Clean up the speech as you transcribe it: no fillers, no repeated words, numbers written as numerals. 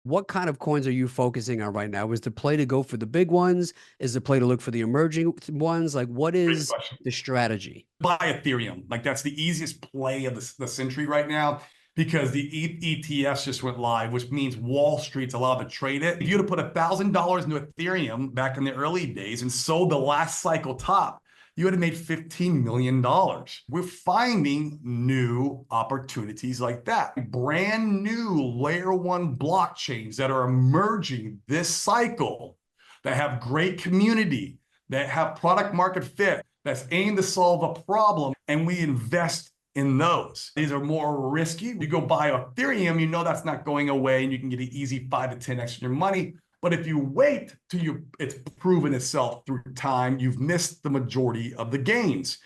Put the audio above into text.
What kind of coins are you focusing on right now? Is the play to go for the big ones? Is the play to look for the emerging ones? Like, what Great is question. the strategy? Buy Ethereum. Like that's the easiest play of the century right now because the ETFs just went live, which means Wall Street's allowed to trade it. If you'd have put $1,000 into Ethereum back in the early days and sold the last cycle top, you would have made $15 million. We're finding new opportunities like that. Brand new layer one blockchains that are emerging this cycle that have great community, that have product market fit, that's aimed to solve a problem, and we invest in those. These are more risky. You go buy Ethereum, you know that's not going away, and you can get an easy 5 to 10x your money. But if you wait till it's proven itself through time, you've missed the majority of the gains.